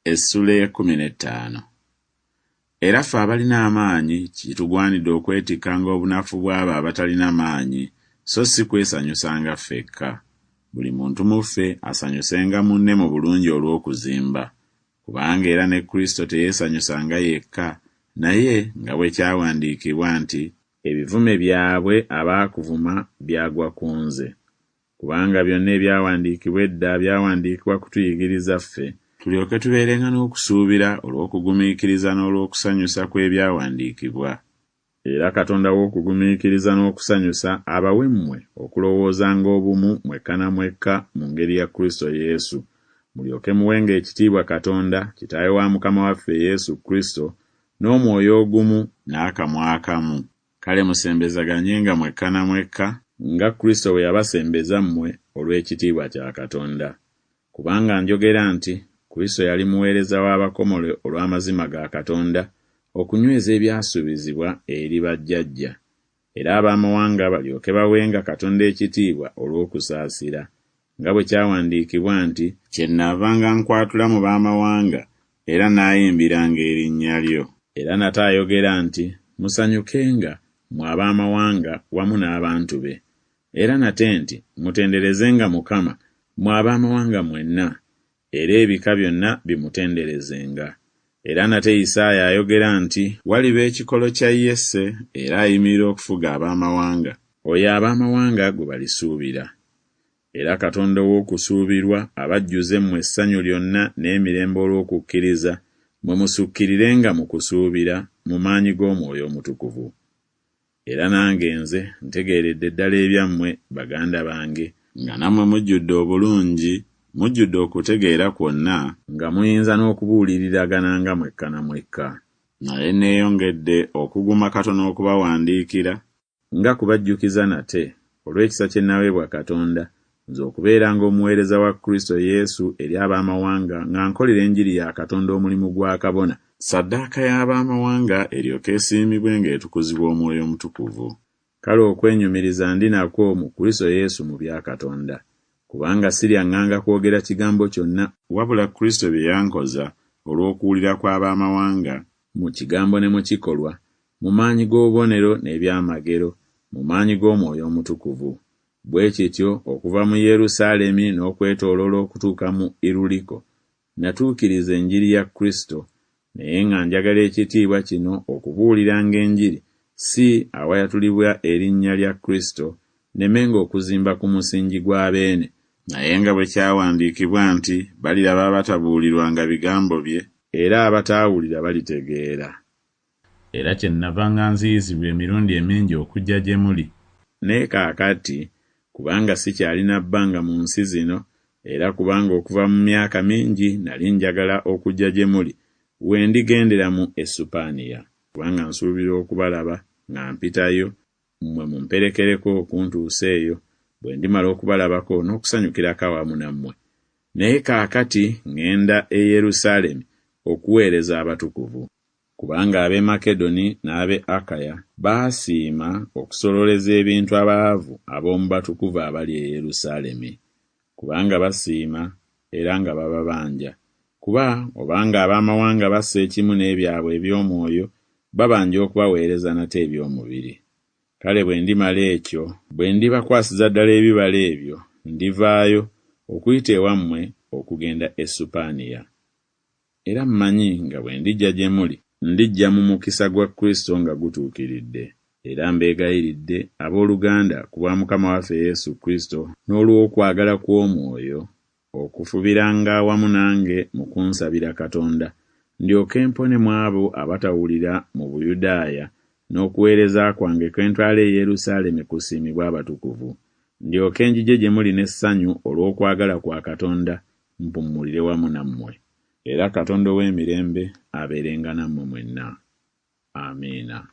Essula 15. Era ffe abalina amaanyi kitugwanidde okwetikkanga obunafu bw'abo abatalina maanyi, so si kwesanyusanga ffekka. Buli muntu mu ffe asanyusenga munne mu bulungi olw'okuzimba, kubanga era ne Kristo teyeesanyusanga yekka, naye nga bwe kyawandiikibwa nti, ebivume byabwe abaakuvuma byagwa ku nze. Kubanga byonna ebyawandiikibwa edda byawandiikibwa kutuyigiriza ffe, tulyoke tubeerenga n'okusuubira olw'okugumiikiriza n'olw'okusanyusa kw'ebyawandiikibwa. Era Katonda w'okugumiikiriza n'okusanyusa abawe mmwe okulowoozanga obumu mwekka na mwekka mu ngeri ya Kristo Yesu, mulyoke muwenga ekitiibwa Katonda, Kitaawe wa Mukama waffe Yesu Kristo, n'omwoyo ogumu n'akamwa akamu. Kale musembezaganyenga mwekka na mwekka, nga Kristo bwe yabasembeza mmwe olw'ekitiibwa kya Katonda. Kubanga njogera nti, Kristo yali muweereza w'abakomole olw'amazima ga Katonda, okunyweza ebyasuubizibwa eri bajjajja, era ab'amawanga balyoke bawenga Katonda ekitiibwa olw'okusaasira. Nga bwe kyawandiikibwa nti, kyennaavanga nkwatula mu b'amawanga, era naayimbiranga erinnya lyo. Era nate ayogera nti, musanyukenga mmwe ab'amawanga wamu n'abantu be. Era nate nti, mutenderezenga Mukama mmwe ab'amawanga mwenna, era ebika byonna bimutenderezenga. Era nate Isaaya ayogera nti, waliba ekikolo kya Yese, era ayimirira okufuga ab'amawanga, oyo ab'amawanga gwe balisuubira. Era Katonda ow'okusuubirwa abajjuze mmwe essanyu lyonna n'emirembe olw'okukkiriza, mwe musukkirirenga mu kusuubira mu maanyi g'Omwoyo Omutukuvu. Era nange nze ntegeeredde ddala ebyammwe baganda bange, nga nammwe mujjudde obulungi, mujjudde okutegeera kwonna, nga muyinza n'okubuulirirananga mwekka na mwekka. Naye neeyongedde okuguma katono okubawandiikira, nga kubajjukiza nate, olw'ekisa kye naweebwa Katonda, nze okubeeranga omuweereza wa Kristo Yesu eri ab'amawanga, nga nkolera enjiri ya Katonda omulimu gwa kabona, ssaddaaka y'ab'amawanga eryoke esiimibwe ng'etukuzibwa Omwoyo Omutukuvu. Kale okwenyumiriza ndi nakwo mu Kristo Yesu mu bya Katonda, kubanga siryaŋŋanga kwogera kigambo kyonna, wabula Kristo bye yankoza olw'okuwulira kw'ab'amawanga, mu kigambo ne mu kikolwa, mu maanyi g'obubonero n'ebyamagero, mu maanyi g'Omwoyo Omutukuvu. Bwe kityo okuva mu Yerusaalemi n'okwetooloola okutuuka mu Iruliko, natuukiriza enjiri ya Kristo, naye nga njagala ekitiibwa kino okubuuliranga enjiri, si awayatulibwa erinnya lya Kristo, nemenga okuzimba ku musingi gwa beene. Naye nga bwe kyawandiikibwa nti, baliraba abatabuulirwanga bigambo bye, era abataawulira balitegeera. Era kyennavanga nziyizibwa emirundi emingi okujja gye muli. Naye kaakati, kubanga sikyalina bbanga mu nsi zino, era kubanga okuva mu myaka mingi nali njagala okujja gye muli, we ndigendera mu Esupaniya, kubanga nsuubira okubalaba nga mpitayo, mmwe mumperekereko okuntuusa eyo, bwe ndimala okubalabako n'okusanyukirako awamu nammwe. Naye kaakati ŋŋenda e Yerusaalemi okuweereza abatukuvu, kubanga ab'e Makedoni n'ab'e Akaya baasiima okusololeza ebintu abaavu ab'omu batukuvu abali e Yerusaalemi, kubanga basiima era nga bababanja. Kuba obanga ab'amawanga bassa ekimu n'ebyabwe eby'omwoyo, babanja okubaweereza nate eby'omubiri. Kale bwe ndimala ekyo, bwe ndibakwasiza ddala ebibala ebyo, ndivaayo okuyita ewammwe okugenda e Supaniya. Era mmanyi nga bwe ndijja gye muli, ndijja mu mukisa gwa Kristo nga gutuukiridde. Era mbeegayiridde abooluganda ku bwa Mukama waffe Yesu Kristo n'olw'okwagala kw'Omwoyo, okufubiranga awamu nange mu kunsabira Katonda, ndyoke mpone mu abo abatawulira mu Buyudaaya, n'okuweereza kwange kwe ntwala e Yerusaalemi kusiimibwa abatukuvu, ndyoke njije gye muli n'essanyu olw'okwagala kwa Katonda, mpummulire wamu nammwe. Era Katonda ow'emirembe abeerenga nammwe mwenna. Amiina.